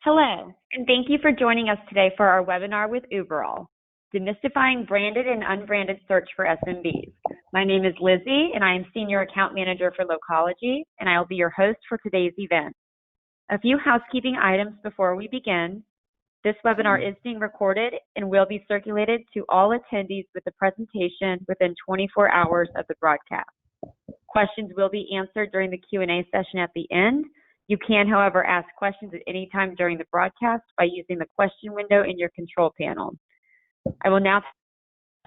Hello, and thank you for joining us today for our webinar with Uberall, Demystifying Branded and Unbranded Search for SMBs. My name is Lizzie, and I am Senior Account Manager for Localogy, and I will be your host for today's event. A few housekeeping items before we begin. This webinar is being recorded and will be circulated to all attendees with the presentation within 24 hours of the broadcast. Questions will be answered during the Q&A session at the end. You can, however, ask questions at any time during the broadcast by using the question window in your control panel. I will now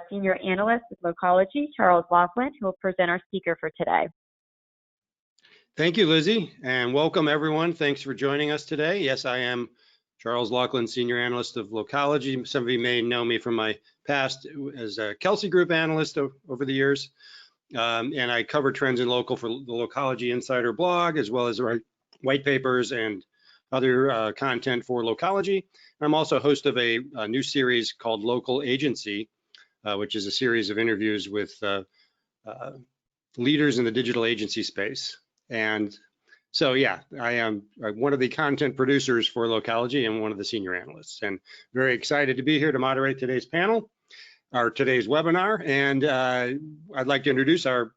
Senior Analyst with Localogy, Charles Laughlin, who will present our speaker for today. Thank you, Lizzie, and welcome everyone. Thanks for joining us today. Yes, I am Charles Laughlin, Senior Analyst of Localogy. Some of you may know me from my past as a Kelsey Group Analyst over the years. And I cover trends in local for the Localogy Insider blog, as well as our white papers and other content for Localogy. I'm also host of a new series called Local Agency, which is a series of interviews with leaders in the digital agency space. And so, yeah, I am one of the content producers for Localogy and one of the senior analysts, and very excited to be here to moderate today's panel, or today's webinar. And I'd like to introduce our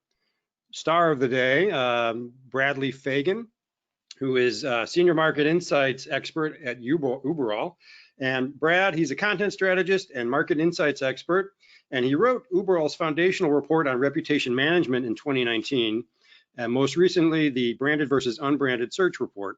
star of the day, Bradley Fagan, who is Senior Market Insights Expert at Uberall. And Brad, he's a content strategist and market insights expert, and he wrote Uberall's foundational report on reputation management in 2019, and most recently, the branded versus unbranded search report.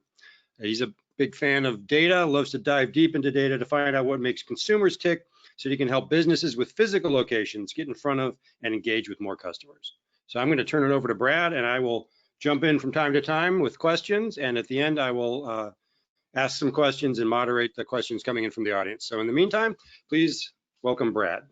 He's a big fan of data, loves to dive deep into data to find out what makes consumers tick, so he can help businesses with physical locations get in front of and engage with more customers. So I'm going to turn it over to Brad, and I will jump in from time to time with questions, and at the end I will ask some questions and moderate the questions coming in from the audience. So in the meantime, please welcome Brad.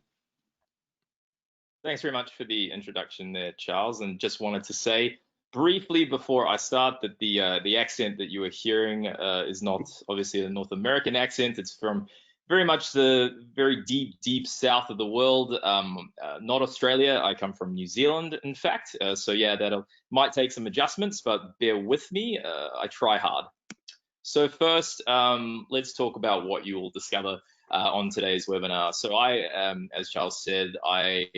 Thanks very much for the introduction there, Charles, and just wanted to say briefly before I start that the accent that you are hearing is not obviously a North American accent. It's from very much the very deep south of the world, not Australia. I come from New Zealand, in fact. So yeah, that might take some adjustments, but bear with me. I try hard. So first, let's talk about what you will discover on today's webinar. So I, as Charles said, I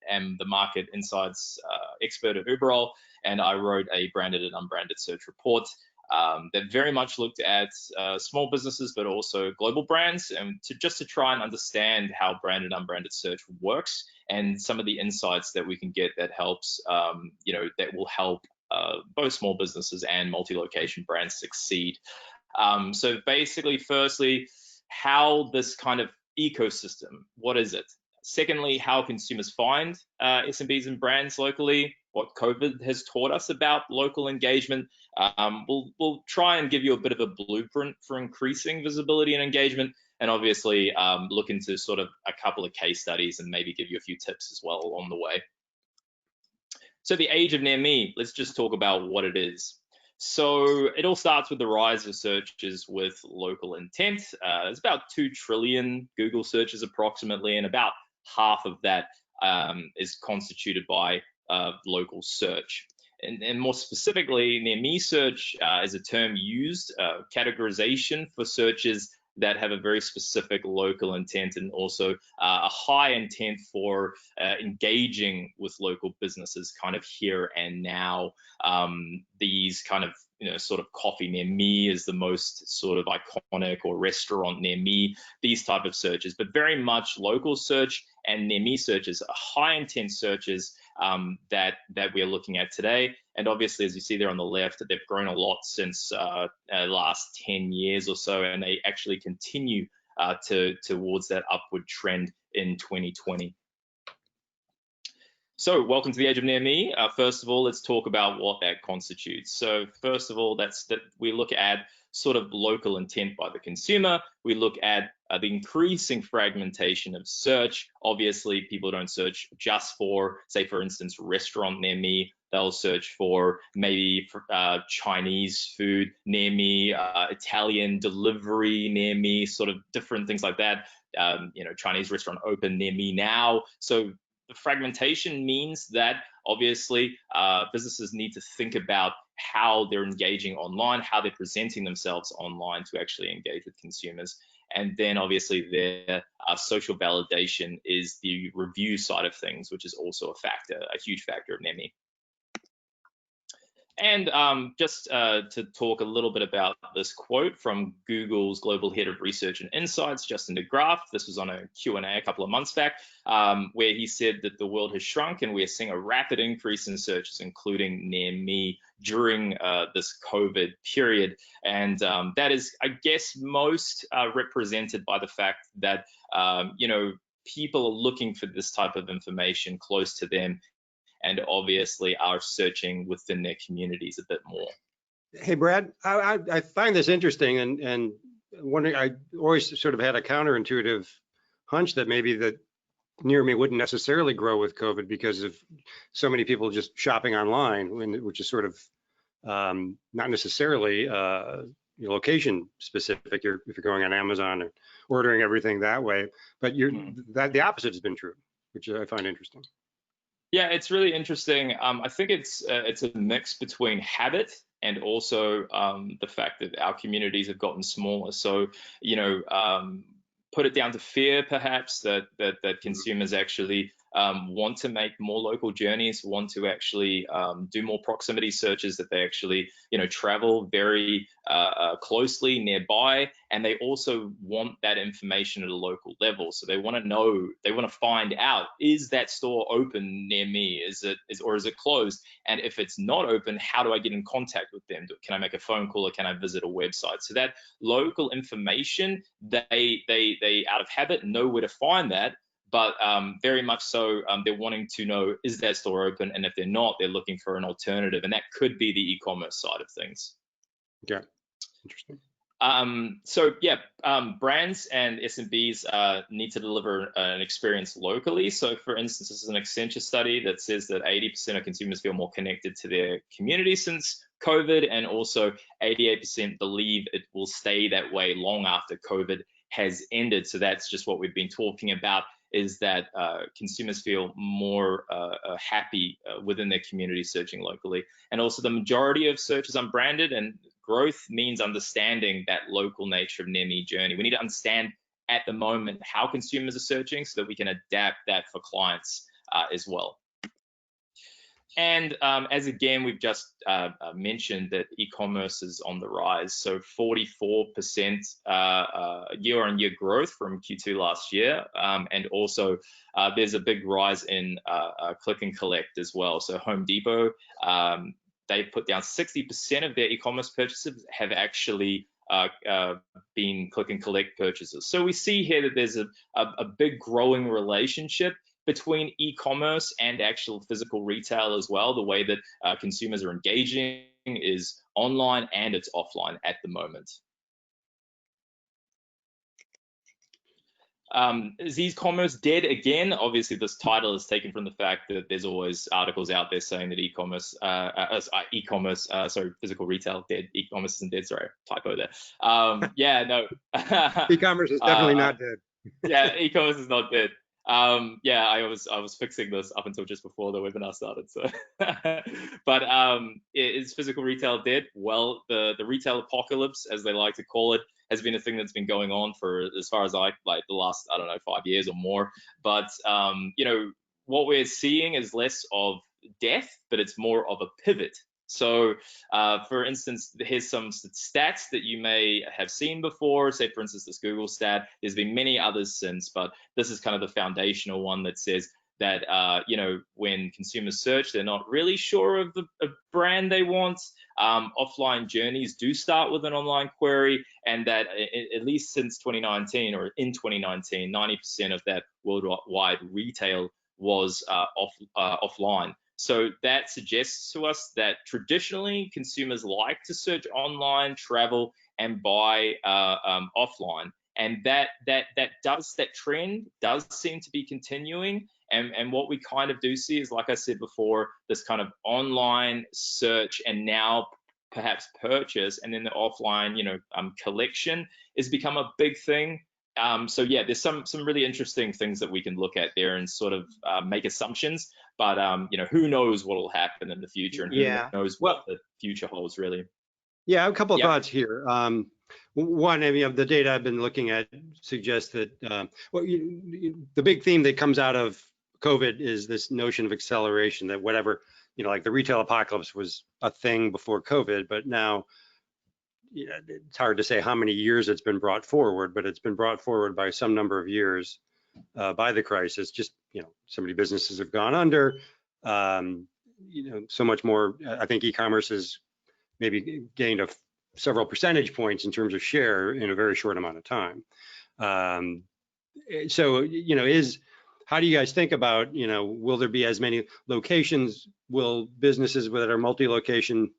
am the market insights expert of Uberall, and I wrote a branded and unbranded search report that very much looked at small businesses, but also global brands, and just to try and understand how branded and unbranded search works, and some of the insights that we can get that helps, that will help both small businesses and multi-location brands succeed. So basically, firstly, how this kind of ecosystem, what is it? Secondly, how consumers find SMBs and brands locally, what COVID has taught us about local engagement. We'll try and give you a bit of a blueprint for increasing visibility and engagement, and obviously look into sort of a couple of case studies and maybe give you a few tips as well along the way. So the age of Nemi, let's just talk about what it is. So it all starts with the rise of searches with local intent. There's about 2 trillion Google searches approximately, and about half of that is constituted by local search. And more specifically, Nemi search is a term used, categorization for searches that have a very specific local intent, and also a high intent for engaging with local businesses kind of here and now. These kind of, sort of coffee near me is the most sort of iconic, or restaurant near me, these type of searches, but very much local search and near me searches are high intent searches that we are looking at today. And obviously, as you see there on the left, they've grown a lot since last 10 years or so, and they actually continue towards that upward trend in 2020. So welcome to the age of near me. First of all, let's talk about what that constitutes. So first of all, that's that we look at sort of local intent by the consumer. We look at the increasing fragmentation of search. Obviously, people don't search just for, say, for instance, restaurant near me. They'll search for maybe Chinese food near me, Italian delivery near me, sort of different things like that. Chinese restaurant open near me now. So the fragmentation means that obviously businesses need to think about how they're engaging online, how they're presenting themselves online to actually engage with consumers. And then obviously their social validation is the review side of things, which is also a huge factor of Nemi. And just to talk a little bit about this quote from Google's Global Head of Research and Insights, Justin DeGraaf. This was on a Q&A a couple of months back, where he said that the world has shrunk and we're seeing a rapid increase in searches, including near me, during this COVID period. And that is, I guess, most represented by the fact that, people are looking for this type of information close to them, and obviously are searching within their communities a bit more. Hey, Brad, I find this interesting, and wondering, I always sort of had a counterintuitive hunch that maybe that near me wouldn't necessarily grow with COVID because of so many people just shopping online, which is sort of not necessarily location specific. If you're going on Amazon and ordering everything that way, but that the opposite has been true, which I find interesting. Yeah, it's really interesting. I think it's a mix between habit and also the fact that our communities have gotten smaller. So, put it down to fear, perhaps, that consumers actually want to make more local journeys, want to actually do more proximity searches, that they actually, travel very closely nearby, and they also want that information at a local level. So they want to know, they want to find out, is that store open near me? Or is it closed? And if it's not open, how do I get in contact with them? Can I make a phone call, or can I visit a website? So that local information, they out of habit know where to find that. But very much so, they're wanting to know, is that store open? And if they're not, they're looking for an alternative. And that could be the e-commerce side of things. Yeah, interesting. Brands and SMBs need to deliver an experience locally. So for instance, this is an Accenture study that says that 80% of consumers feel more connected to their community since COVID, and also 88% believe it will stay that way long after COVID has ended. So that's just what we've been talking about, is that consumers feel more happy within their community searching locally. And also the majority of search is unbranded, and growth means understanding that local nature of near me journey. We need to understand at the moment how consumers are searching so that we can adapt that for clients as well. And as again, we've just mentioned that e-commerce is on the rise. So 44% year-on-year growth from Q2 last year. And also there's a big rise in click and collect as well. So Home Depot, they put down 60% of their e-commerce purchases have actually been click and collect purchases. So we see here that there's a big growing relationship between e-commerce and actual physical retail as well. The way that consumers are engaging is online and it's offline at the moment. Is e-commerce dead again? Obviously, this title is taken from the fact that there's always articles out there saying that physical retail dead. E-commerce isn't dead. Sorry, typo there. Yeah, no. E-commerce is definitely not dead. Yeah, e-commerce is not dead. I was fixing this up until just before the webinar started. So, but is physical retail dead? Well, the retail apocalypse, as they like to call it, has been a thing that's been going on for as far as the last, 5 years or more. But what we're seeing is less of death, but it's more of a pivot. So for instance, here's some stats that you may have seen before. Say, for instance, this Google stat. There's been many others since, but this is kind of the foundational one that says that, when consumers search, they're not really sure of the brand they want. Offline journeys do start with an online query, and that at least since 2019 or in 2019, 90% of that worldwide retail was offline. So that suggests to us that traditionally consumers like to search online, travel, and buy offline, and that trend does seem to be continuing. And what we kind of do see is, like I said before, this kind of online search and now perhaps purchase, and then the offline, collection has become a big thing. So yeah, there's some really interesting things that we can look at there and sort of make assumptions. But who knows what will happen in the future, and who knows what the future holds, really. Yeah, I have a couple of thoughts here. One, I mean, the data I've been looking at suggests that the big theme that comes out of COVID is this notion of acceleration, that whatever, like the retail apocalypse was a thing before COVID, but now it's hard to say how many years it's been brought forward, but it's been brought forward by some number of years by the crisis. Just, so many businesses have gone under, so much more. I think e-commerce has maybe gained several percentage points in terms of share in a very short amount of time. So, how do you guys think about, will there be as many locations? Will businesses that are multi-location,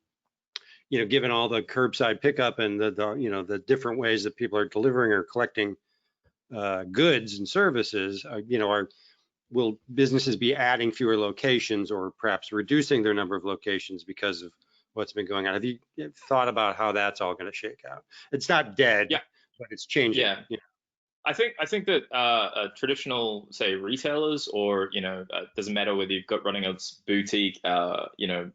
given all the curbside pickup and the different ways that people are delivering or collecting goods and services, will businesses be adding fewer locations or perhaps reducing their number of locations because of what's been going on? Have you thought about how that's all going to shake out? It's not dead, but it's changing. I think that traditional, say, retailers, or doesn't matter whether you've got running a boutique,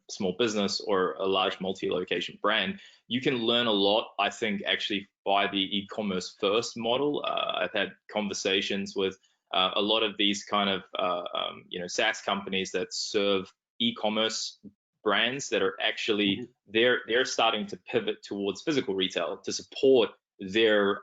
small business, or a large multi-location brand, you can learn a lot, I think, actually by the e-commerce first model. I've had conversations with a lot of these kind of SaaS companies that serve e-commerce brands that are actually they're starting to pivot towards physical retail to support their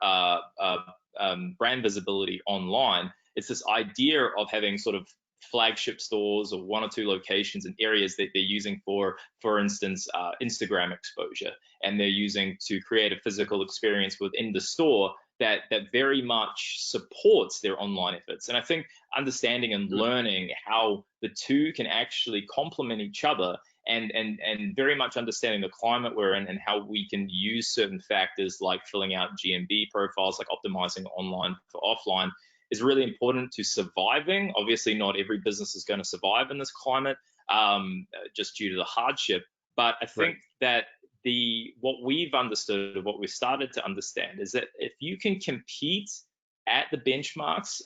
brand visibility online. It's this idea of having sort of flagship stores or 1 or 2 locations in areas that they're using for instance, Instagram exposure, and they're using to create a physical experience within the store that very much supports their online efforts. And I think understanding and learning how the two can actually complement each other, and very much understanding the climate we're in and how we can use certain factors like filling out GMB profiles, like optimizing online for offline, is really important to surviving. Obviously, not every business is going to survive in this climate, just due to the hardship. But I think that what we've understood, or what we've started to understand, is that if you can compete at the benchmarks,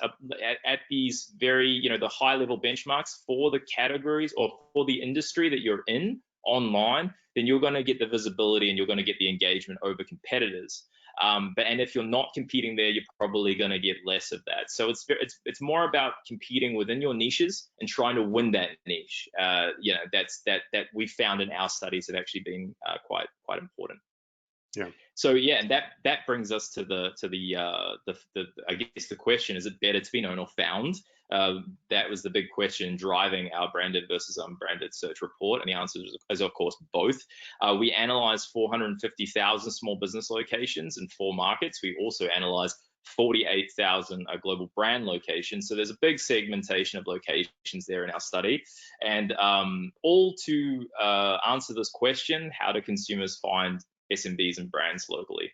at these very, the high level benchmarks for the categories or for the industry that you're in online, then you're going to get the visibility and you're going to get the engagement over competitors. And if you're not competing there, you're probably going to get less of that. So it's more about competing within your niches and trying to win that niche. That we found in our studies have actually been quite important. Yeah. So and that brings us to the I guess the question: is it better to be known or found? That was the big question driving our branded versus unbranded search report, and the answer is of course both. We analyzed 450,000 small business locations in 4 markets. We also analyzed 48,000 global brand locations. So there's a big segmentation of locations there in our study, and all to answer this question: how do consumers find SMBs and brands locally?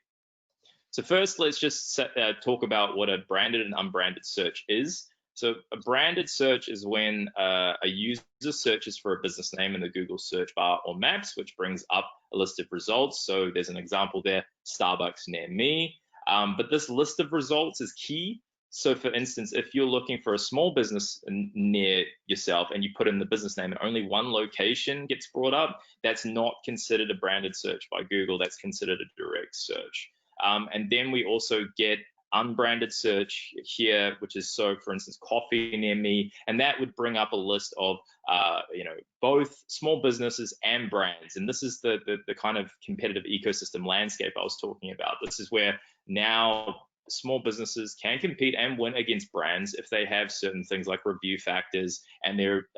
So first, let's just talk about what a branded and unbranded search is. So a branded search is when a user searches for a business name in the Google search bar or maps, which brings up a list of results. So there's an example there: Starbucks near me. But this list of results is key. So for instance, if you're looking for a small business near yourself and you put in the business name and only 1 location gets brought up, that's not considered a branded search by Google. That's considered a direct search. And then we also get unbranded search here, which is, so for instance, coffee near me, and that would bring up a list of both small businesses and brands. And this is the kind of competitive ecosystem landscape I was talking about. This is where now small businesses can compete and win against brands if they have certain things like review factors and their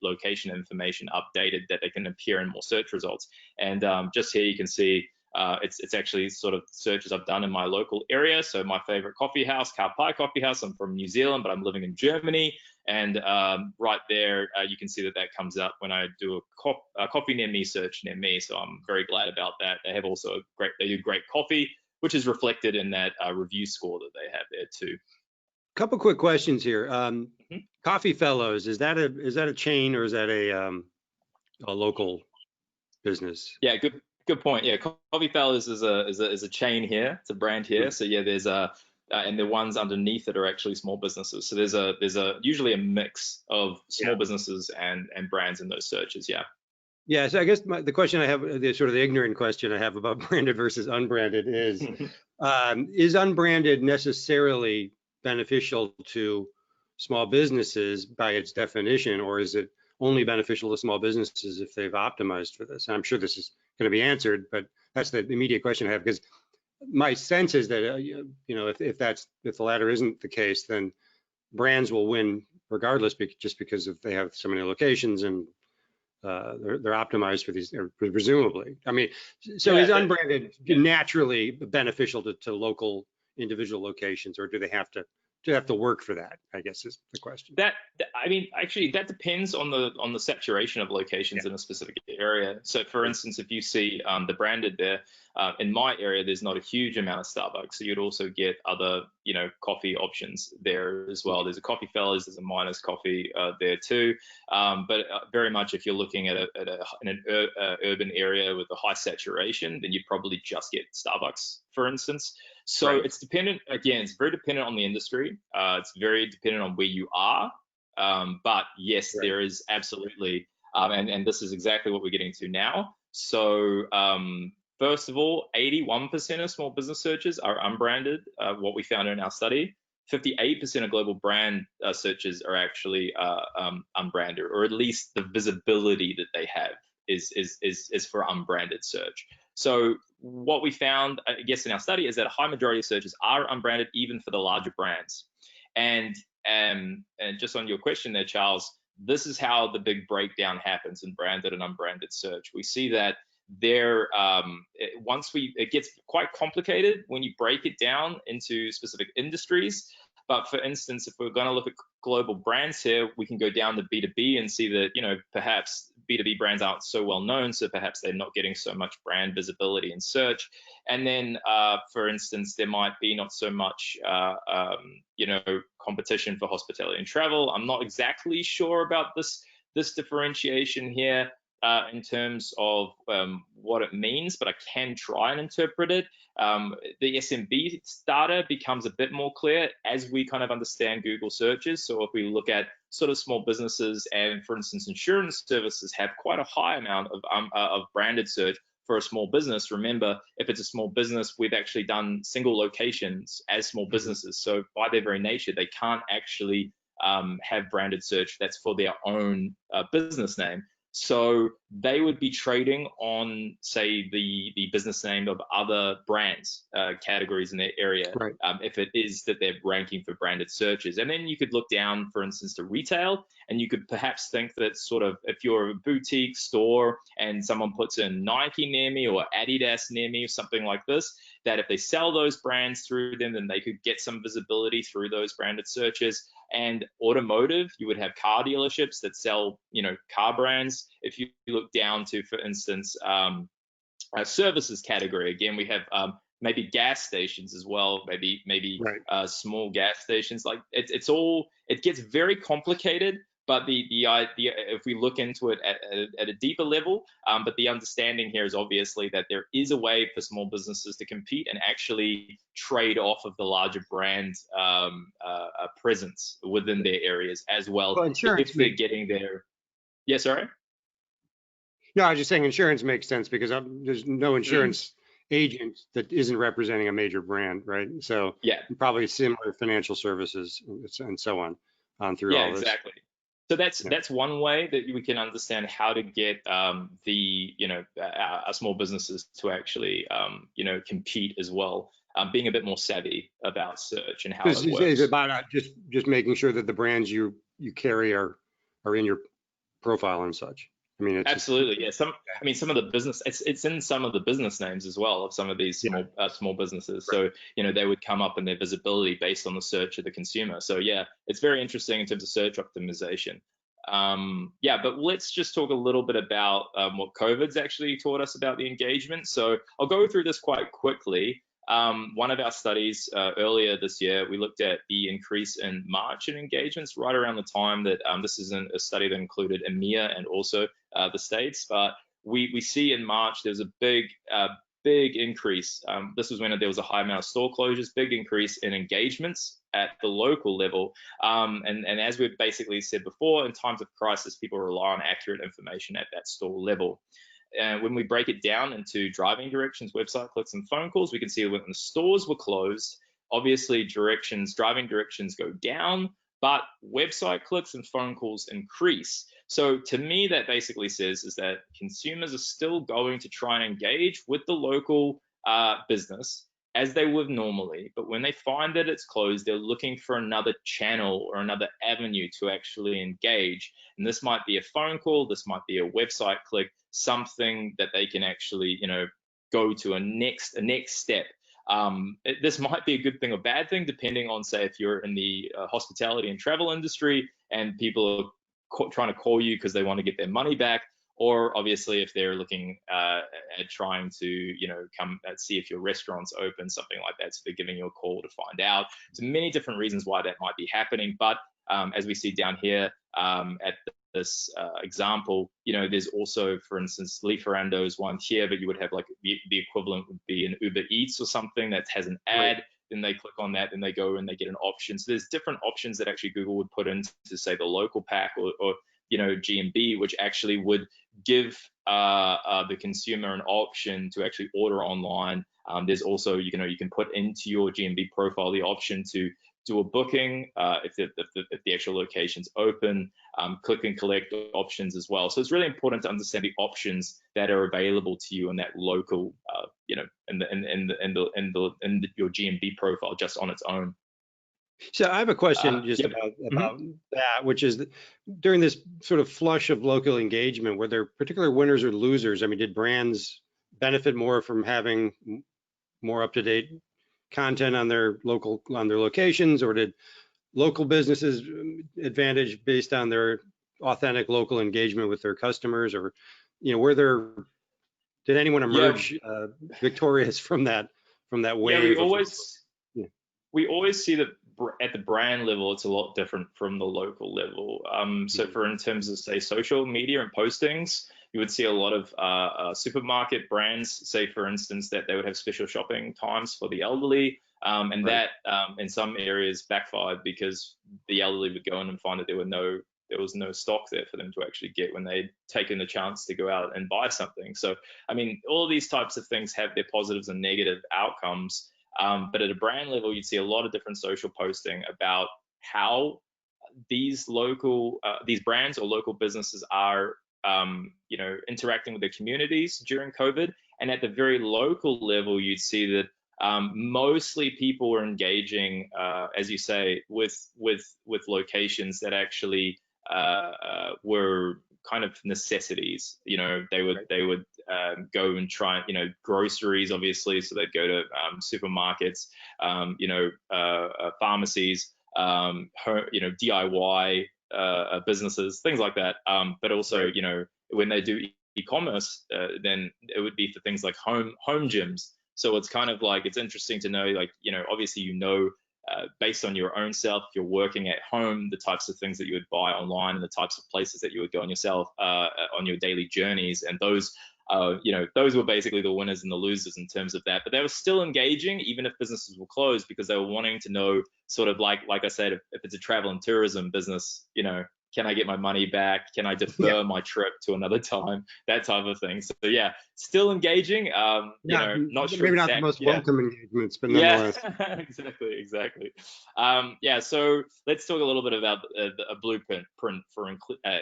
location information updated, that they can appear in more search results. And just here you can see it's actually sort of searches I've done in my local area. So my favorite coffee house, Cow Pie Coffee House. I'm from New Zealand, but I'm living in Germany. And right there, you can see that comes up when I do a coffee near me search near me. So I'm very glad about that. They have also they do great coffee, which is reflected in that review score that they have there too. Couple quick questions here. Coffee Fellows, is that a chain, or is that a local business? Yeah, good point. Yeah, Coffee Fellows is a chain here. It's a brand here. So yeah, there's and the ones underneath it are actually small businesses. So there's usually a mix of small businesses and brands in those searches. Yeah. Yeah, so I guess the question I have, the sort of the ignorant question I have about branded versus unbranded is unbranded necessarily beneficial to small businesses by its definition, or is it only beneficial to small businesses if they've optimized for this? And I'm sure this is going to be answered, but that's the immediate question I have, because my sense is that if the latter isn't the case, then brands will win regardless, just because if they have so many locations and they're optimized for these, presumably. I mean, so is unbranded naturally beneficial to local individual locations, or do they have to work for that, I guess is the question. I mean, actually, that depends on the saturation of locations in a specific area. So, for instance, if you see the branded there, in my area, there's not a huge amount of Starbucks, so you'd also get other, coffee options there as well. There's a Coffee Fellas, there's a Miners Coffee there too, but very much if you're looking at an urban area with a high saturation, then you'd probably just get Starbucks, for instance. So it's dependent, again, it's very dependent on the industry. It's very dependent on where you are. But yes, there is absolutely, and this is exactly what we're getting to now. So first of all, 81% of small business searches are unbranded, what we found in our study. 58% of global brand searches are actually unbranded, or at least the visibility that they have is for unbranded search. So what we found, I guess, in our study is that a high majority of searches are unbranded, even for the larger brands. And just on your question there, Charles, this is how the big breakdown happens in branded and unbranded search. We see that there, it gets quite complicated when you break it down into specific industries. But for instance, if we're going to look at global brands here, we can go down to B2B and see that, perhaps B2B brands aren't so well known, so perhaps they're not getting so much brand visibility in search. And then, for instance, there might be not so much, competition for hospitality and travel. I'm not exactly sure about this differentiation here in terms of what it means, but I can try and interpret it. The SMB data becomes a bit more clear as we kind of understand Google searches. So if we look at sort of small businesses, and for instance, insurance services have quite a high amount of branded search for a small business. Remember, if it's a small business, we've actually done single locations as small businesses. So by their very nature, they can't actually have branded search that's for their own business name. So they would be trading on, say, the business name of other brands categories in their area, if it is that they're ranking for branded searches. And then you could look down, for instance, to retail, and you could perhaps think that sort of if you're a boutique store and someone puts in Nike near me or Adidas near me or something like this, that if they sell those brands through them, then they could get some visibility through those branded searches. And automotive, you would have car dealerships that sell, car brands. If you look down to, for instance, a services category, again, we have maybe gas stations as well, maybe small gas stations. Like it gets very complicated. But the idea, if we look into it at a deeper level, but the understanding here is obviously that there is a way for small businesses to compete and actually trade off of the larger brand presence within their areas as well. If they're getting there. Yeah, sorry? No, I was just saying insurance makes sense because there's no insurance agent that isn't representing a major brand, right? So probably similar financial services and so on through all this. Yeah, exactly. So that's one way that we can understand how to get our small businesses to actually compete as well, being a bit more savvy about search and how it works. It's about just making sure that the brands you carry are in your profile and such. I mean, absolutely, some of the business, it's in some of the business names as well of some of these small businesses. So they would come up in their visibility based on the search of the consumer. So it's very interesting in terms of search optimization. But let's just talk a little bit about what COVID's actually taught us about the engagement. So I'll go through this quite quickly. One of our studies earlier this year, we looked at the increase in March in engagements right around the time that this is a study that included EMEA and also the States. But we see in March there's a big big increase. This was when there was a high amount of store closures, big increase in engagements at the local level. And as we've basically said before, in times of crisis, people rely on accurate information at that store level. And when we break it down into driving directions, website clicks, and phone calls, we can see when the stores were closed, obviously driving directions go down, but website clicks and phone calls increase. So to me, that basically says is that consumers are still going to try and engage with the local business as they would normally, but when they find that it's closed, they're looking for another channel or another avenue to actually engage. And this might be a phone call, this might be a website click, something that they can actually, go to a next step. This might be a good thing or bad thing, depending on, say, if you're in the hospitality and travel industry and people are trying to call you because they want to get their money back, or obviously if they're looking at trying to, come see if your restaurant's open, something like that. So they're giving you a call to find out. So many different reasons why that might be happening. But as we see down here at this example, there's also, for instance, Lieferando's one here, but you would have like the equivalent would be an Uber Eats or something that has an ad. Right. Then they click on that, then they go and they get an option. So there's different options that actually Google would put into, say, the local pack or GMB, which actually would give the consumer an option to actually order online. There's also, you can put into your GMB profile the option to do a booking if the actual location's open, click and collect options as well. So it's really important to understand the options that are available to you in that local, in your GMB profile just on its own. So I have a question just about that, which is during this sort of flush of local engagement, were there particular winners or losers? I mean, did brands benefit more from having more up-to-date content on their locations, or did local businesses advantage based on their authentic local engagement with their customers, or did anyone emerge victorious from that wave? We always see that at the brand level, it's a lot different from the local level. So in terms of, say, social media and postings, you would see a lot of supermarket brands say, for instance, that they would have special shopping times for the elderly. And right. That in some areas backfired because the elderly would go in and find that there was no stock there for them to actually get when they'd taken the chance to go out and buy something. So, I mean, all of these types of things have their positives and negative outcomes. But at a brand level, you'd see a lot of different social posting about how these brands or local businesses are, interacting with their communities during COVID. And at the very local level, you'd see that mostly people were engaging, as you say, with locations that actually were kind of necessities. They would go and try, groceries, obviously. So they'd go to supermarkets, pharmacies, DIY businesses, things like that. But also, when they do e-commerce, then it would be for things like home gyms. So it's kind of like, it's interesting to know, like, obviously, based on your own self, if you're working at home, the types of things that you would buy online and the types of places that you would go on yourself on your daily journeys. And those were basically the winners and the losers in terms of that. But they were still engaging, even if businesses were closed, because they were wanting to know, sort of like I said, if it's a travel and tourism business, can I get my money back? Can I defer my trip to another time? That type of thing. So yeah, still engaging. Not sure. Maybe not the most welcome engagements, but nonetheless. Exactly. So let's talk a little bit about a blueprint for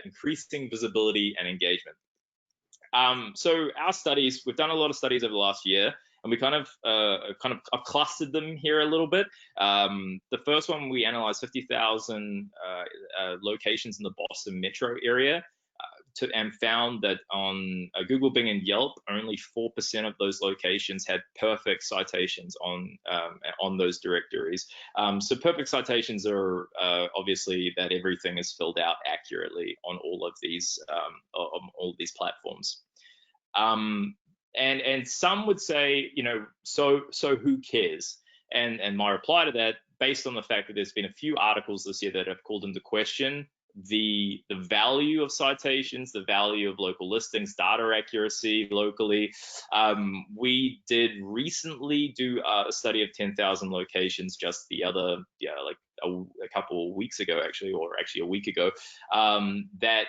increasing visibility and engagement. So our studies, we've done a lot of studies over the last year, and we I've clustered them here a little bit. The first one, we analyzed 50,000 locations in the Boston metro area, and found that on Google, Bing, and Yelp, only 4% of those locations had perfect citations on those directories. So perfect citations are obviously that everything is filled out accurately on all of these platforms. And some would say, so who cares? And my reply to that, based on the fact that there's been a few articles this year that have called into question the value of citations, the value of local listings, data accuracy locally. We did recently do a study of 10,000 locations just the other, like a couple of weeks ago, actually, or actually a week ago, that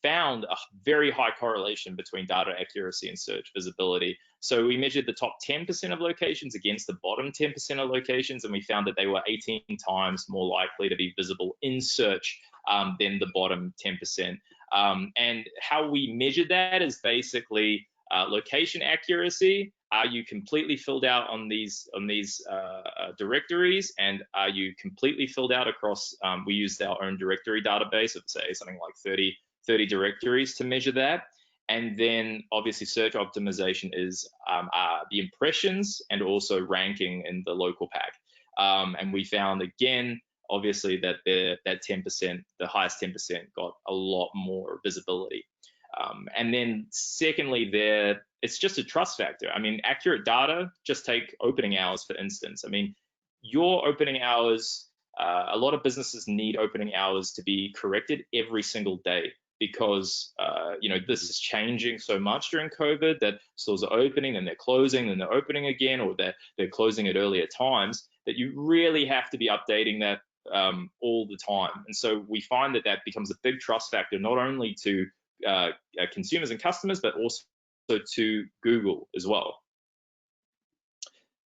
found a very high correlation between data accuracy and search visibility. So we measured the top 10% of locations against the bottom 10% of locations, and we found that they were 18 times more likely to be visible in search than the bottom 10%. And how we measured that is basically location accuracy. Are you completely filled out on these directories, and are you completely filled out across? We used our own directory database of, say, something like 30 directories to measure that. And then obviously search optimization is the impressions and also ranking in the local pack. And we found again, obviously, that that 10%, the highest 10%, got a lot more visibility. And then secondly, it's just a trust factor. I mean, accurate data, just take opening hours, for instance. I mean, your opening hours, a lot of businesses need opening hours to be corrected every single day, because this is changing so much during COVID that stores are opening and they're closing and they're opening again, or they're closing at earlier times, that you really have to be updating that all the time. And so we find that becomes a big trust factor, not only to consumers and customers, but also to Google as well.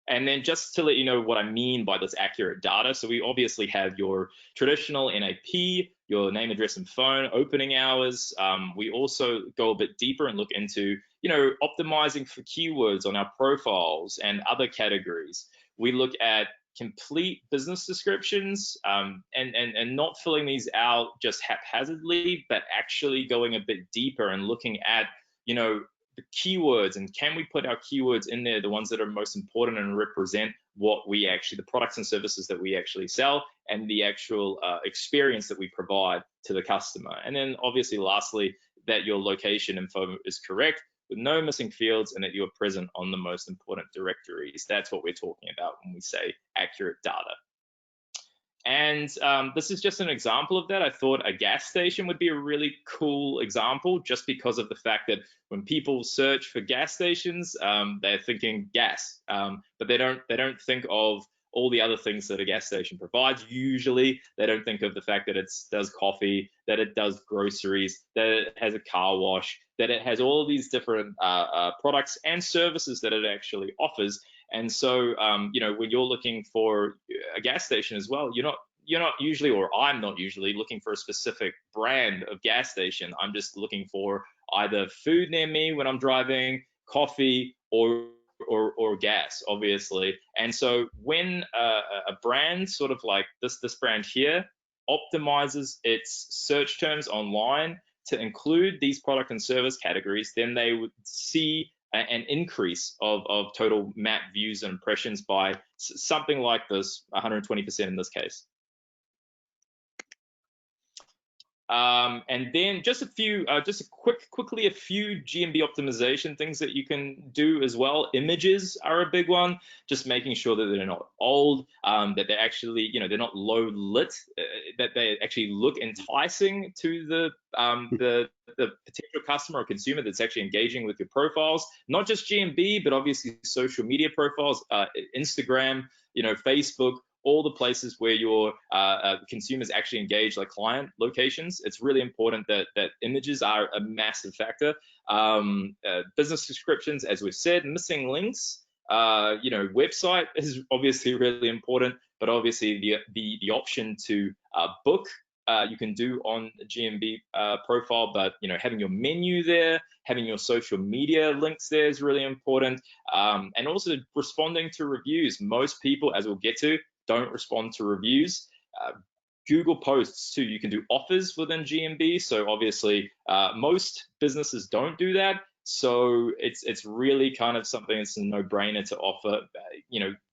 And then just to let you know what I mean by this accurate data, so we obviously have your traditional NAP, your name, address, and phone, opening hours. We also go a bit deeper and look into, optimizing for keywords on our profiles and other categories. We look at complete business descriptions and not filling these out just haphazardly, but actually going a bit deeper and looking at, the keywords, and can we put our keywords in there, the ones that are most important and represent what we actually, the products and services that we actually sell, and the actual experience that we provide to the customer. And then obviously lastly, that your location info is correct with no missing fields, and that you're present on the most important directories. That's what we're talking about when we say accurate data. And this is just an example of that. I thought a gas station would be a really cool example, just because of the fact that when people search for gas stations, they're thinking gas, but they don't think of all the other things that a gas station provides. Usually, they don't think of the fact that it does coffee, that it does groceries, that it has a car wash, that it has all these different products and services that it actually offers. And so, when you're looking for a gas station as well, you're not usually, or I'm not usually looking for a specific brand of gas station. I'm just looking for either food near me when I'm driving, coffee, or gas, obviously. And so when a brand sort of like this brand here optimizes its search terms online to include these product and service categories, then they would see an increase of total map views and impressions by something like this, 120% in this case. And then just quickly a few GMB optimization things that you can do as well. Images are a big one, just making sure that they're not old, that they're actually, they're not low lit, that they actually look enticing to the potential customer or consumer that's actually engaging with your profiles, not just GMB, but obviously social media profiles, Instagram, Facebook, all the places where your consumers actually engage, like client locations. It's really important that images are a massive factor. Business descriptions, as we've said, missing links, website is obviously really important, but obviously the option to book you can do on a GMB profile, but having your menu there, having your social media links there is really important, and also responding to reviews. Most people, as we'll get to, don't respond to reviews. Google posts too, you can do offers within GMB. So obviously most businesses don't do that. So it's really kind of something that's a no-brainer to offer,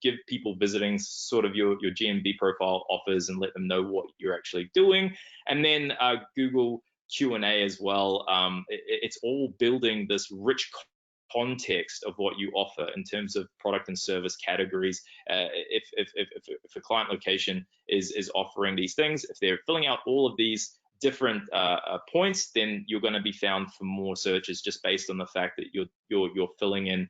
give people visiting sort of your GMB profile offers and let them know what you're actually doing. And then Google Q&A as well. It's all building this rich context of what you offer in terms of product and service categories. If a client location is offering these things, if they're filling out all of these different points, then you're going to be found for more searches, just based on the fact that you're filling in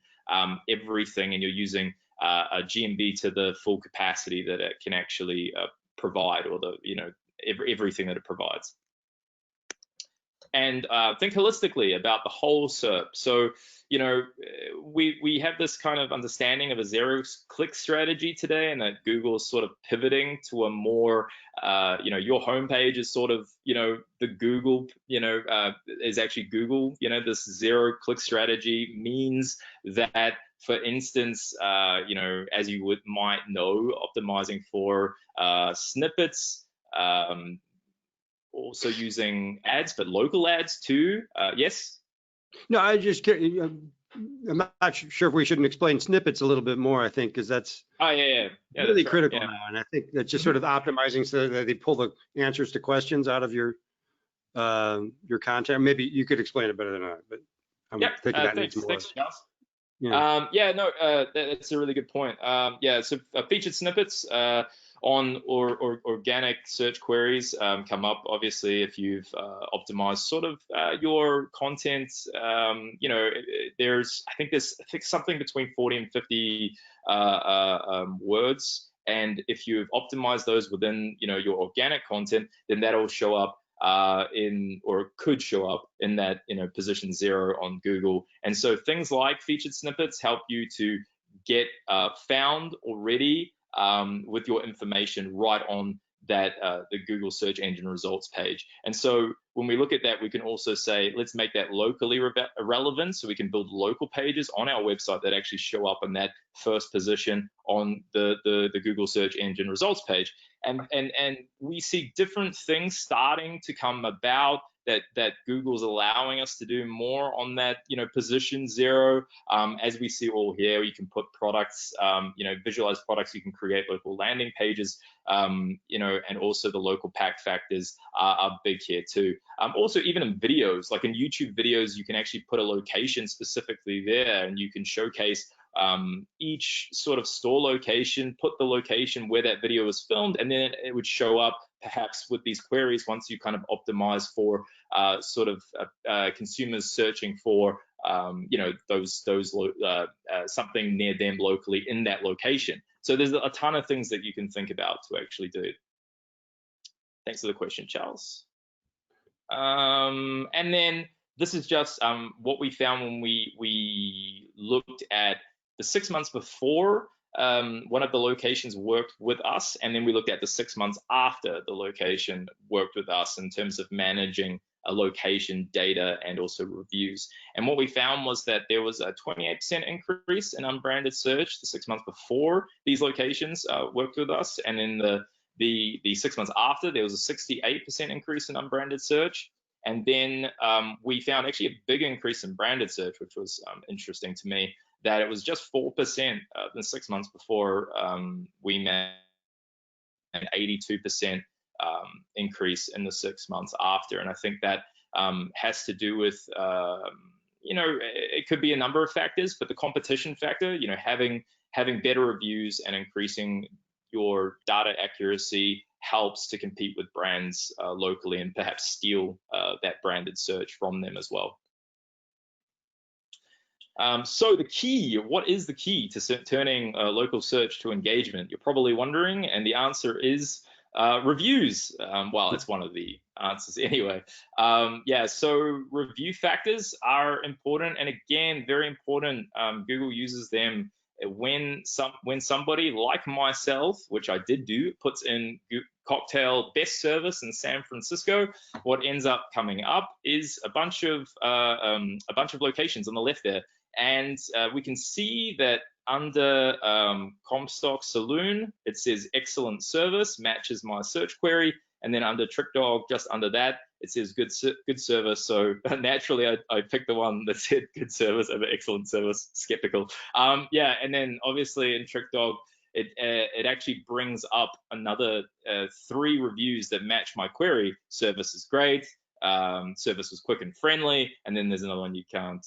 everything, and you're using a GMB to the full capacity that it can actually provide, or everything that it provides. And think holistically about the whole SERP. So, we have this kind of understanding of a zero-click strategy today, and that Google is sort of pivoting to a more, your homepage is sort of, the Google, is actually Google. This zero-click strategy means that, for instance, as you might know, optimizing for snippets, also using ads, but local ads too. Yes? No, I'm not sure if we shouldn't explain snippets a little bit more, I think, because that's really that's critical now. And I think that's just sort of optimizing so that they pull the answers to questions out of your content. Maybe you could explain it better than I, but I'm thinking that needs more. Thanks, Charles. That's a really good point. So featured snippets on or organic search queries come up, obviously, if you've optimized sort of your content. There's I think something between 40 and 50 words, and if you've optimized those within your organic content, then that'll show up could show up in that position 0 on Google. And so things like featured snippets help you to get found already with your information right on that the Google search engine results page. And so when we look at that, we can also say, let's make that locally relevant, so we can build local pages on our website that actually show up in that first position on the Google search engine results page. And we see different things starting to come about that Google's allowing us to do more on that, position 0. As we see all here, you can put products, visualize products, you can create local landing pages, and also the local pack factors are big here too. Also, even in videos, like in YouTube videos, you can actually put a location specifically there, and you can showcase each sort of store location, put the location where that video was filmed, and then it would show up perhaps with these queries once you kind of optimize for consumers searching for those something near them locally in that location. So there's a ton of things that you can think about to actually do. Thanks for the question, Charles. And then this is just what we found when we looked at the 6 months before one of the locations worked with us, and then we looked at the 6 months after the location worked with us in terms of managing a location data and also reviews. And what we found was that there was a 28% increase in unbranded search the 6 months before these locations worked with us, and in the 6 months after, there was a 68% increase in unbranded search. And then we found actually a big increase in branded search, which was interesting to me, that it was just 4% the 6 months before we met an 82% increase in the 6 months after. And I think that has to do with, it could be a number of factors, but the competition factor, having better reviews and increasing your data accuracy helps to compete with brands locally and perhaps steal that branded search from them as well. So the key, what is the key to turning local search to engagement? You're probably wondering, and the answer is reviews. Well, it's one of the answers anyway. So review factors are important, and again, very important. Google uses them when somebody like myself, which I did do, puts in cocktail best service in San Francisco. What ends up coming up is a bunch of locations on the left there. And we can see that under Comstock Saloon, it says excellent service, matches my search query. And then under Trick Dog, just under that, it says good service. So naturally, I picked the one that said good service over excellent service, skeptical. And then obviously in Trick Dog, it actually brings up another 3 reviews that match my query. Service is great. service was quick and friendly, and then there's another one you can't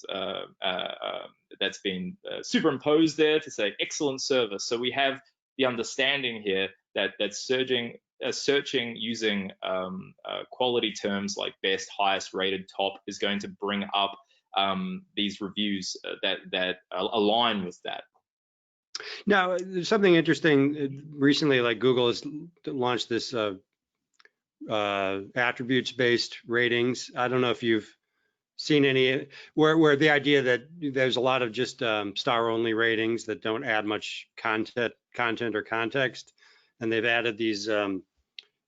that's been superimposed there to say excellent service. So we have the understanding here that searching using quality terms like best, highest rated, top is going to bring up these reviews that align with that. Now, there's something interesting recently, like Google has launched this attributes-based ratings. I don't know if you've seen any where the idea that there's a lot of just star-only ratings that don't add much content or context, and they've added these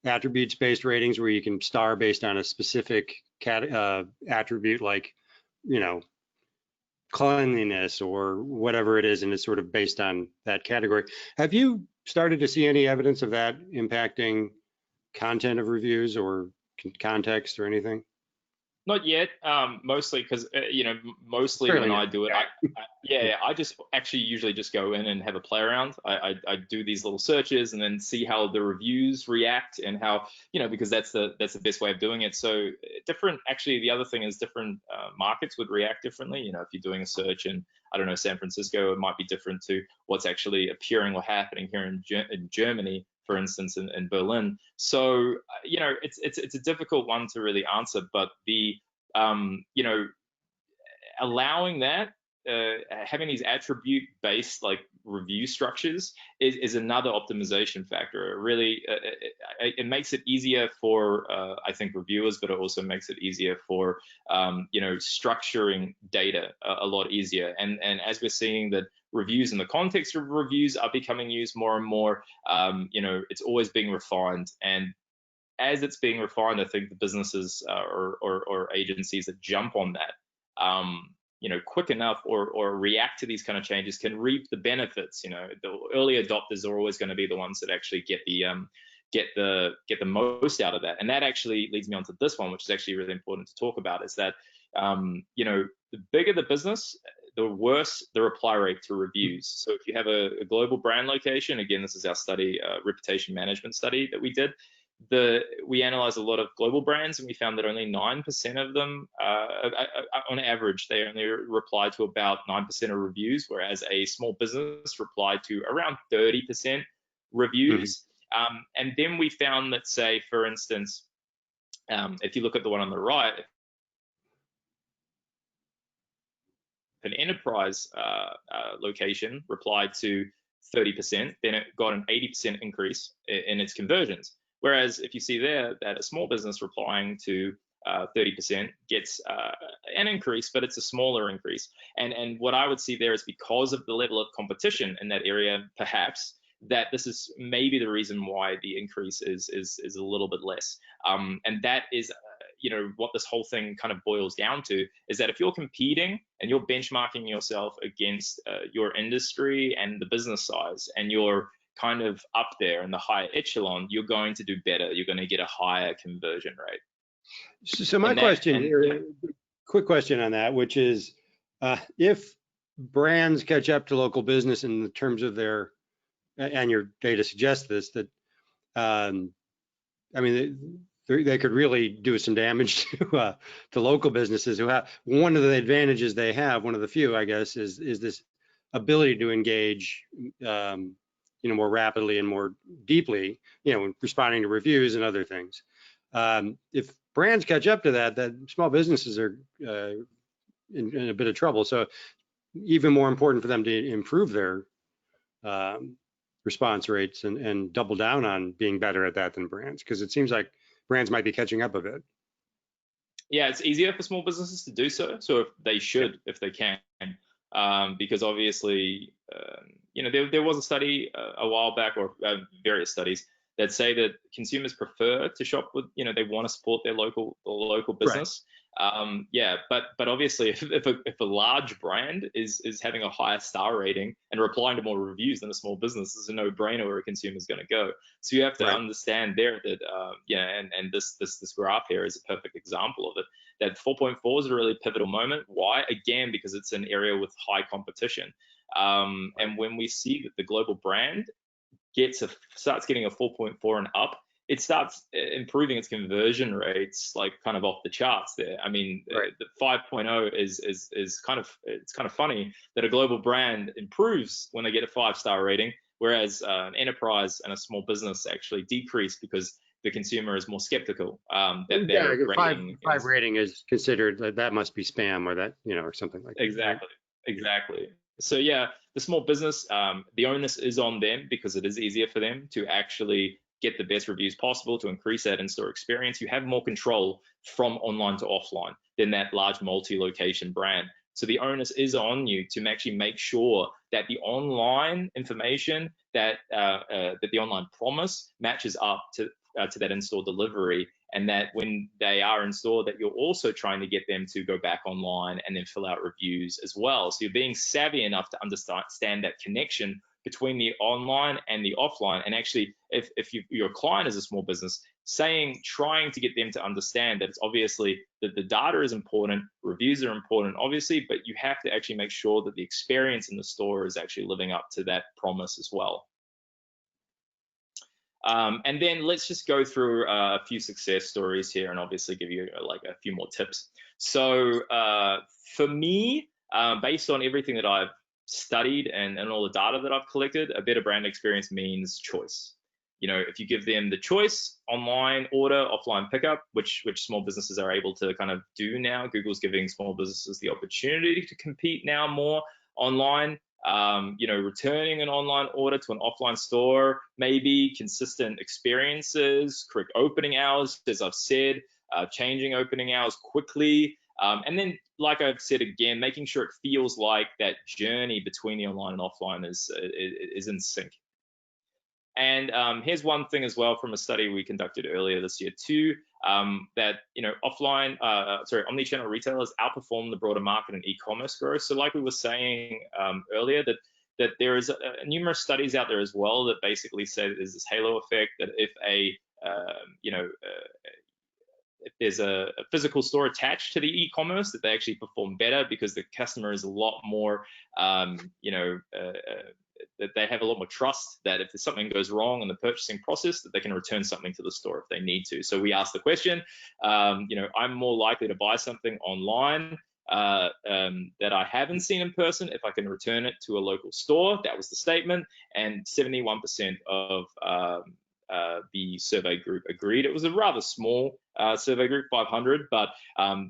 attributes-based ratings where you can star based on a specific attribute, like, you know, cleanliness or whatever it is, and it's sort of based on that category. Have you started to see any evidence of that impacting content of reviews or context or anything? Not yet, mostly because, mostly when I do it, I just actually usually just go in and have a play around. I do these little searches and then see how the reviews react and how, because that's the best way of doing it. So actually the other thing is different markets would react differently. If you're doing a search in, I don't know, San Francisco, it might be different to what's actually appearing or happening here in Germany, for instance, in Berlin. So, it's a difficult one to really answer, but the, allowing that, having these attribute-based like review structures is another optimization factor. It really, it makes it easier for, I think, reviewers, but it also makes it easier for, structuring data a lot easier. And as we're seeing that reviews in the context of reviews are becoming used more and more, it's always being refined. And as it's being refined, I think the businesses or agencies that jump on that, quick enough or react to these kind of changes can reap the benefits. The early adopters are always going to be the ones that actually get the most out of that. And that actually leads me on to this one, which is actually really important to talk about, is that the bigger the business, the worse the reply rate to reviews. So if you have a global brand location, again, this is our study, reputation management study that we did. We analyzed a lot of global brands, and we found that only 9% of them, on average, they only reply to about 9% of reviews, whereas a small business replied to around 30% reviews. Mm-hmm. And then we found that, say, for instance, if you look at the one on the right, an enterprise location replied to 30%, then it got an 80% increase in its conversions. Whereas if you see there that a small business replying to 30% gets an increase, but it's a smaller increase. And what I would see there is, because of the level of competition in that area, perhaps, that this is maybe the reason why the increase is a little bit less. And that is, what this whole thing kind of boils down to, is that if you're competing and you're benchmarking yourself against your industry and the business size, and you're kind of up there in the higher echelon, you're going to do better. You're going to get a higher conversion rate. So my quick question on that, which is, if brands catch up to local business in terms of their, and your data suggests this, that, they could really do some damage to local businesses who have, one of the advantages they have, one of the few, I guess, is this ability to engage more rapidly and more deeply, responding to reviews and other things. If brands catch up to that, small businesses are in a bit of trouble. So even more important for them to improve their response rates and double down on being better at that than brands, because it seems like brands might be catching up a bit. Yeah, it's easier for small businesses to do so. So if they should, if they can. Because obviously, there was a study a while back, or various studies, that say that consumers prefer to shop with, they want to support their local business. Right. But obviously, if a large brand is having a higher star rating and replying to more reviews than a small business, it's a no-brainer where a consumer is going to go. So you have to understand there that, and this graph here is a perfect example of it. That 4.4 is a really pivotal moment. Why? Again, because it's an area with high competition. And when we see that the global brand starts getting a 4.4 and up, it starts improving its conversion rates like kind of off the charts there. I mean, Right. the 5.0 is kind of, it's kind of funny that a global brand improves when they get a 5-star rating, whereas an enterprise and a small business actually decrease because the consumer is more skeptical that their rating five rating is considered that must be spam or that, you know, or something like that. Exactly, exactly. So yeah, the small business, the onus is on them because it is easier for them to actually get the best reviews possible to increase that in-store experience. You have more control from online to offline than that large multi-location brand. So the onus is on you to actually make sure that the online information, that the online promise matches up to that in-store delivery, and that when they are in store, that you're also trying to get them to go back online and then fill out reviews as well. So you're being savvy enough to understand that connection between the online and the offline. And actually, if your client is a small business, trying to get them to understand that it's obviously that the data is important, reviews are important, obviously, but you have to actually make sure that the experience in the store is actually living up to that promise as well. And then let's just go through a few success stories here and obviously give you like a few more tips. So for me, based on everything that I've studied and all the data that I've collected, a better brand experience means choice. You know, if you give them the choice, online order, offline pickup, which small businesses are able to kind of do now. Google's giving small businesses the opportunity to compete now more online. You know, returning an online order to an offline store, maybe consistent experiences, correct opening hours, as I've said, changing opening hours quickly. And then, like I've said again, making sure it feels like that journey between the online and offline is in sync. And here's one thing as well from a study we conducted earlier this year too, that, you know, omnichannel retailers outperform the broader market in e-commerce growth. So like we were saying earlier, that there is numerous studies out there as well that basically say that there's this halo effect, that if if there's a physical store attached to the e-commerce, that they actually perform better because the customer is a lot more, that they have a lot more trust that if something goes wrong in the purchasing process, that they can return something to the store if they need to. So we asked the question, you know, I'm more likely to buy something online that I haven't seen in person if I can return it to a local store. That was the statement, and 71% of the survey group agreed. It was a rather small survey group, 500, but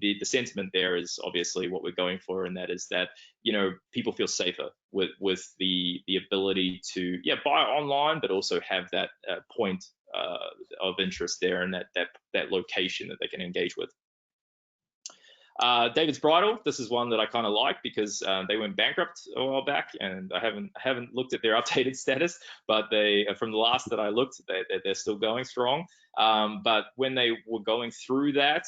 the sentiment there is obviously what we're going for, and that is that, you know, people feel safer with the ability to buy online, but also have that point of interest there and that location that they can engage with. David's Bridal, this is one that I kind of like because they went bankrupt a while back, and I haven't looked at their updated status, but they, from the last that I looked, they're still going strong. But when they were going through that,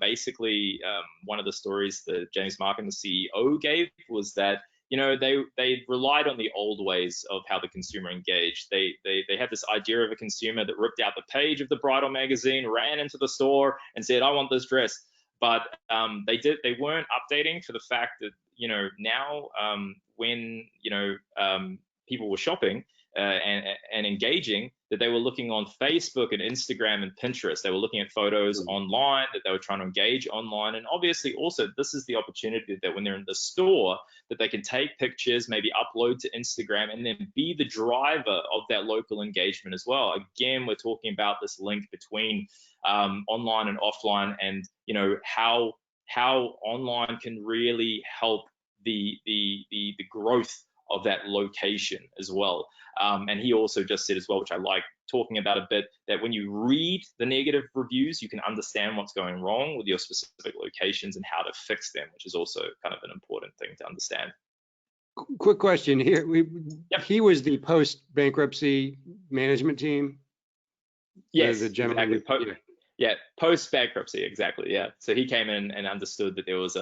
basically one of the stories that James Markin, the CEO, gave was that, you know, they relied on the old ways of how the consumer engaged. They had this idea of a consumer that ripped out the page of the bridal magazine, ran into the store and said, I want this dress. But they weren't updating for the fact that, you know, now when, you know, people were shopping and engaging, that they were looking on Facebook and Instagram and Pinterest. They were looking at photos online, that they were trying to engage online. And obviously also this is the opportunity that when they're in the store, that they can take pictures, maybe upload to Instagram, and then be the driver of that local engagement as well. Again, we're talking about this link between online and offline, and, you know, how online can really help the growth of that location as well. And he also just said as well, which I like talking about a bit, that when you read the negative reviews, you can understand what's going wrong with your specific locations and how to fix them, which is also kind of an important thing to understand. Quick question here. He was the post-bankruptcy management team? Yes, the gentleman. exactly. Yeah, post-bankruptcy, exactly, yeah. So he came in and understood that there was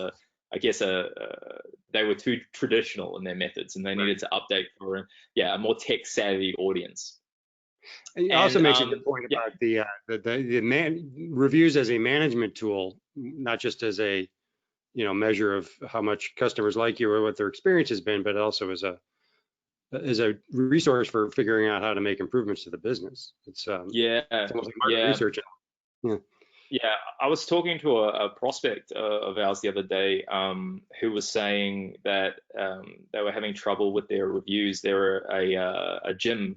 they were too traditional in their methods, and they needed to update for a more tech-savvy audience. And you also mentioned the point about the reviews as a management tool, not just as a, you know, measure of how much customers like you or what their experience has been, but also as a resource for figuring out how to make improvements to the business. It's Yeah, almost like market yeah. research. Yeah. Yeah, I was talking to a prospect of ours the other day who was saying that they were having trouble with their reviews. They're a gym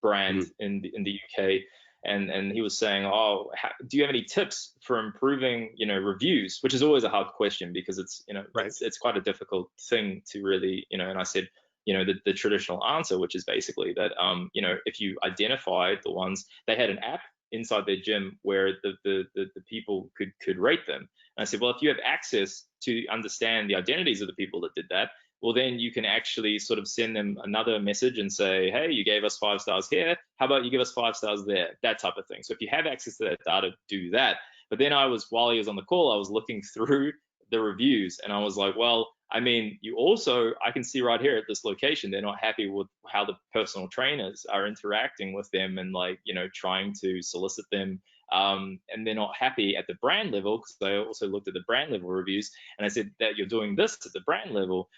brand in the UK, and he was saying, "Oh, do you have any tips for improving, reviews?" Which is always a hard question because it's, Right. it's quite a difficult thing to really, and I said, the traditional answer, which is basically that, if you identified the ones, they had an app inside their gym where the people could rate them. And I said, well, if you have access to understand the identities of the people that did that, well, then you can actually sort of send them another message and say, hey, you gave us 5 stars here. How about you give us 5 stars there? That type of thing. So if you have access to that data, do that. But then while he was on the call, I was looking through the reviews and I was like, well, I mean, I can see right here at this location, they're not happy with how the personal trainers are interacting with them and trying to solicit them. And they're not happy at the brand level because they also looked at the brand level reviews. And I said that you're doing this at the brand level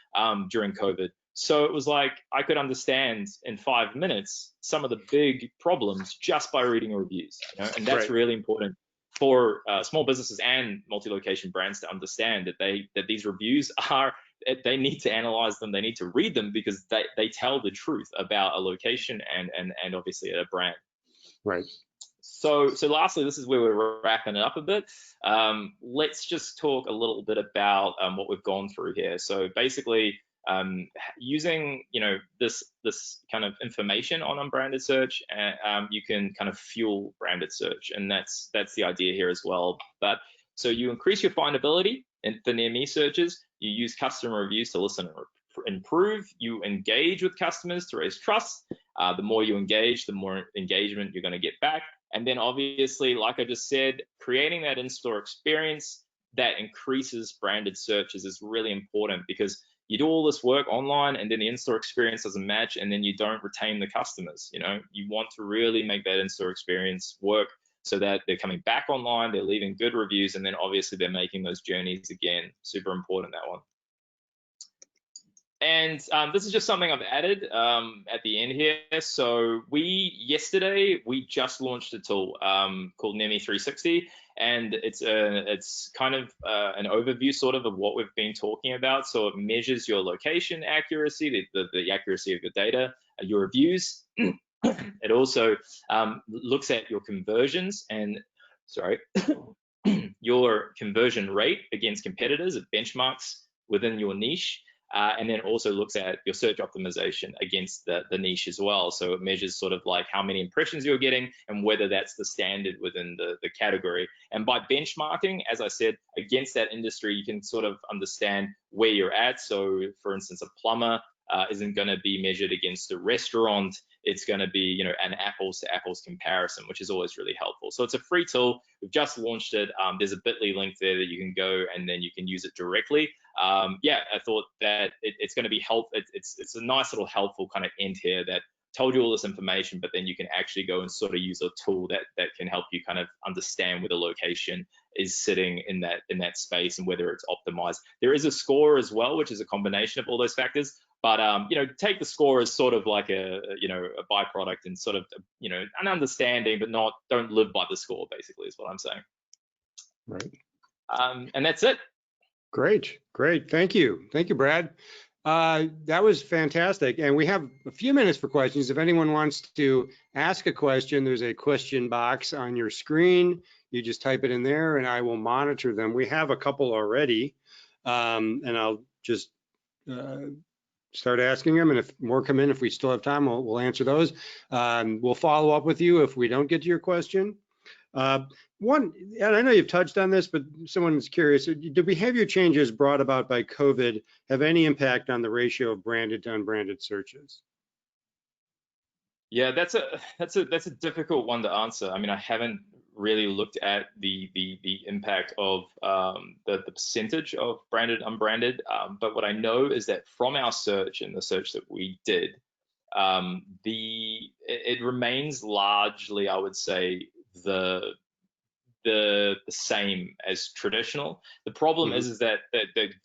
during COVID. So it was like I could understand in 5 minutes some of the big problems just by reading reviews, and that's really important for small businesses and multi-location brands to understand that these reviews they need to analyze them, they need to read them because they tell the truth about a location and obviously a brand. Right. So lastly, this is where we're wrapping it up a bit. Let's just talk a little bit about what we've gone through here. So basically, using this kind of information on unbranded search, you can kind of fuel branded search, and that's the idea here as well. But so you increase your findability for near me searches. You use customer reviews to listen and improve. You engage with customers to raise trust. The more you engage, the more engagement you're going to get back. And then obviously, like I just said, creating that in-store experience that increases branded searches is really important because you do all this work online and then the in-store experience doesn't match and then you don't retain the customers. You want to really make that in-store experience work so that they're coming back online, they're leaving good reviews, and then obviously they're making those journeys again. Super important, that one. And this is just something I've added at the end here. So yesterday we just launched a tool called Nemi360, and it's kind of an overview sort of what we've been talking about. So it measures your location accuracy, the accuracy of your data, your reviews. It also looks at your conversions and your conversion rate against competitors. It benchmarks within your niche. And then also looks at your search optimization against the niche as well. So it measures sort of like how many impressions you're getting and whether that's the standard within the category. And by benchmarking, as I said, against that industry, you can sort of understand where you're at. So for instance, a plumber isn't going to be measured against a restaurant. It's going to be, an apples to apples comparison, which is always really helpful. So it's a free tool. We've just launched it. There's a bit.ly link there that you can go and then you can use it directly. Yeah, I thought that it's going to be helpful. It's a nice little helpful kind of end here that told you all this information, but then you can actually go and sort of use a tool that can help you kind of understand where the location is sitting in that space and whether it's optimized. There is a score as well, which is a combination of all those factors. But take the score as sort of like a byproduct and sort of an understanding, but don't live by the score. Basically, is what I'm saying. Right. And that's it. Great. Thank you, Brad. That was fantastic. And we have a few minutes for questions. If anyone wants to ask a question, there's a question box on your screen. You just type it in there, and I will monitor them. We have a couple already, and I'll just start asking them, and if more come in, if we still have time, we'll answer those. We'll follow up with you if we don't get to your question. One, and I know you've touched on this, but someone's curious, do behavior changes brought about by COVID have any impact on the ratio of branded to unbranded searches? Yeah, that's a difficult one to answer. I mean, I haven't really looked at the impact of the percentage of branded, unbranded, but what I know is that from our search and the search that we did, it remains largely, I would say, the the same as traditional. The problem is that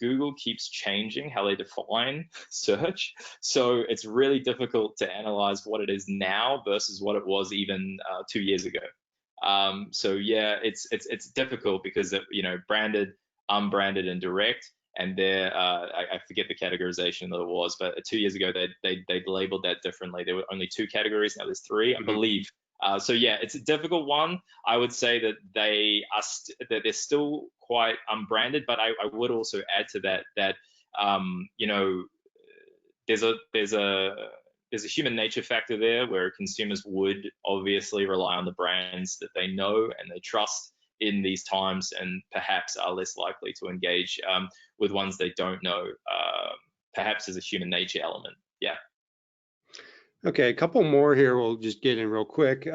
Google keeps changing how they define search, so it's really difficult to analyze what it is now versus what it was even 2 years ago. So yeah, it's difficult because branded, unbranded, and direct. And there, I forget the categorization that it was, but 2 years ago they labeled that differently. There were only 2 categories, now there's 3, I believe. So yeah, it's a difficult one. I would say that that they're still quite unbranded, but I would also add to that there's a human nature factor there where consumers would obviously rely on the brands that they know and they trust in these times, and perhaps are less likely to engage with ones they don't know. Perhaps as a human nature element. Yeah. Okay, a couple more here. We'll just get in real quick.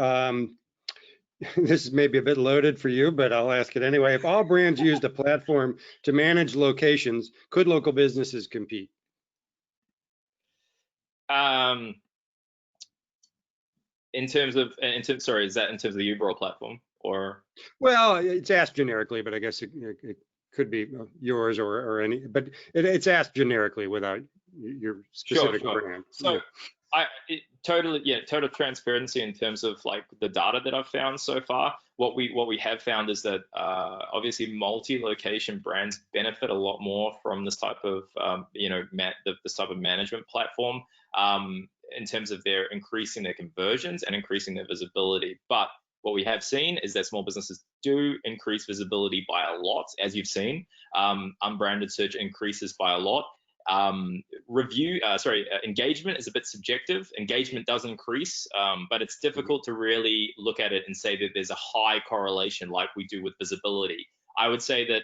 This is maybe a bit loaded for you, but I'll ask it anyway. If all brands used a platform to manage locations, could local businesses compete? Sorry, is that in terms of the Uberall platform or? Well, it's asked generically, but I guess it could be yours or any, but it's asked generically without your specific brand. So total transparency in terms of like the data that I've found so far. What we have found is that obviously multi-location brands benefit a lot more from this type of this type of management platform in terms of their increasing their conversions and increasing their visibility. But what we have seen is that small businesses do increase visibility by a lot, as you've seen. Unbranded search increases by a lot. Engagement is a bit subjective. Engagement does increase, but it's difficult to really look at it and say that there's a high correlation like we do with visibility. I would say that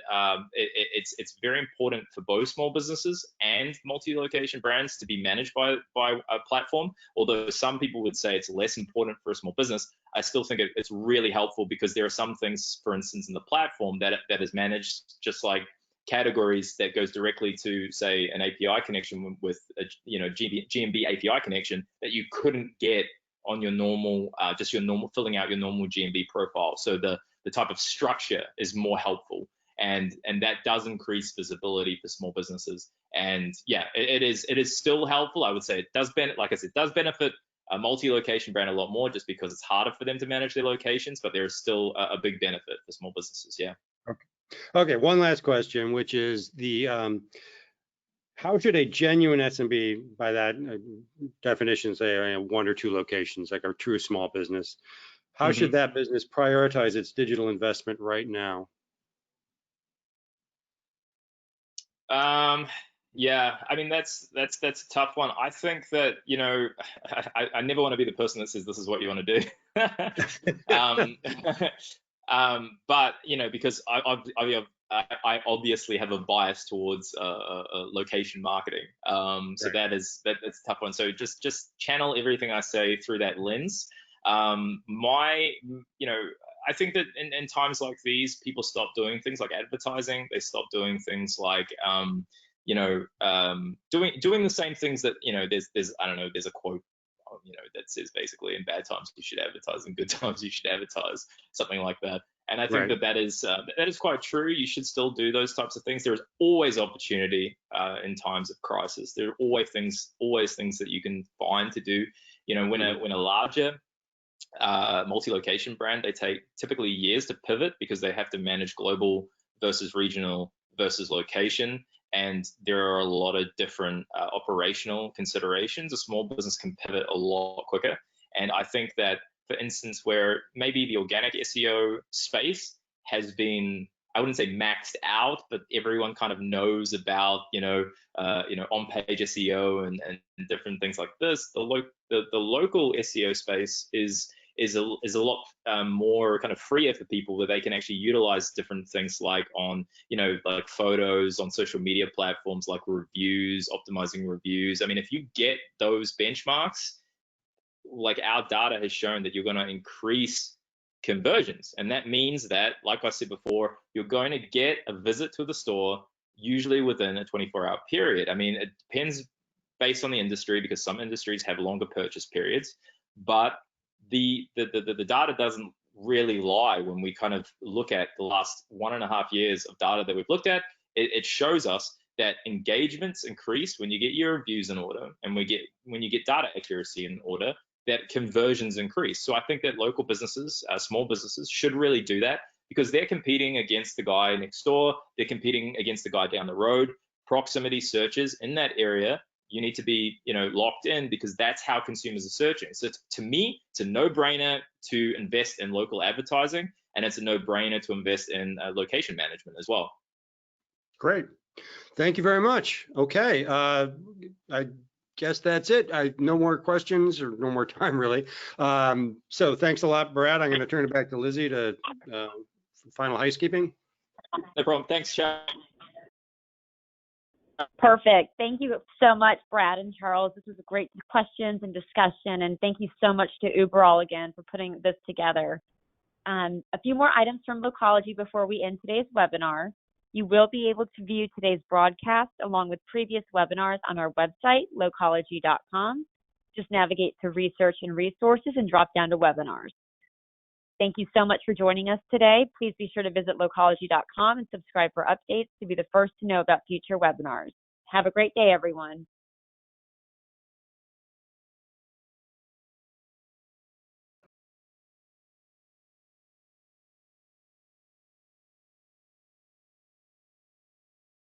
it's very important for both small businesses and multi-location brands to be managed by a platform. Although some people would say it's less important for a small business, I still think it's really helpful because there are some things, for instance, in the platform that is managed just like categories that goes directly to, say, an API connection with a GMB API connection that you couldn't get on your normal, filling out your normal GMB profile. So the type of structure is more helpful, and that does increase visibility for small businesses. And yeah, it is still helpful. I would say it does benefit a multi-location brand a lot more just because it's harder for them to manage their locations, but there is still a big benefit for small businesses. Yeah. Okay, one last question, which is how should a genuine SMB, by that definition, say 1 or 2 locations, like a true small business, how should that business prioritize its digital investment right now? Yeah, I mean that's a tough one. I think that I never want to be the person that says this is what you want to do. But because I obviously have a bias towards location marketing. So that's a tough one. So just channel everything I say through that lens. I think that in times like these, people stop doing things like advertising. They stop doing things like doing the same things that there's I don't know, there's a quote that says basically in bad times you should advertise, in good times you should advertise, something like that. And I think that is quite true. You should still do those types of things. There is always opportunity in times of crisis. There are always things that you can find to do. When a larger multi-location brand, they take typically years to pivot because they have to manage global versus regional versus location. And there are a lot of different operational considerations. A small business can pivot a lot quicker. And I think that, for instance, where maybe the organic SEO space has been, I wouldn't say maxed out, but everyone kind of knows about, on-page SEO and different things like this. The local SEO space is a lot more kind of freer for people, where they can actually utilize different things like on, like photos on social media platforms, like reviews, optimizing reviews. I mean, if you get those benchmarks, like our data has shown that you're going to increase conversions. And that means that, like I said before, you're going to get a visit to the store usually within a 24-hour period. I mean, it depends based on the industry, because some industries have longer purchase periods, but the data really lie when we kind of look at the last 1.5 years of data that we've looked at. It shows us that engagements increase when you get your reviews in order, and when you get data accuracy in order, that conversions increase. So I think that local businesses, small businesses, should really do that, because they're competing against the guy next door, they're competing against the guy down the road. Proximity searches in that area, you need to be, locked in, because that's how consumers are searching. So to me, it's a no-brainer to invest in local advertising, and it's a no-brainer to invest in location management as well. Great. Thank you very much. Okay. I guess that's it. No more questions, or no more time really. So thanks a lot, Brad. I'm going to turn it back to Lizzie to final housekeeping. No problem. Thanks, Chad. Perfect. Thank you so much, Brad and Charles. This was a great questions and discussion, and thank you so much to Uberall again for putting this together. A few more items from Localogy before we end today's webinar. You will be able to view today's broadcast along with previous webinars on our website, localogy.com. Just navigate to Research and Resources and drop down to Webinars. Thank you so much for joining us today. Please be sure to visit localogy.com and subscribe for updates to be the first to know about future webinars. Have a great day, everyone.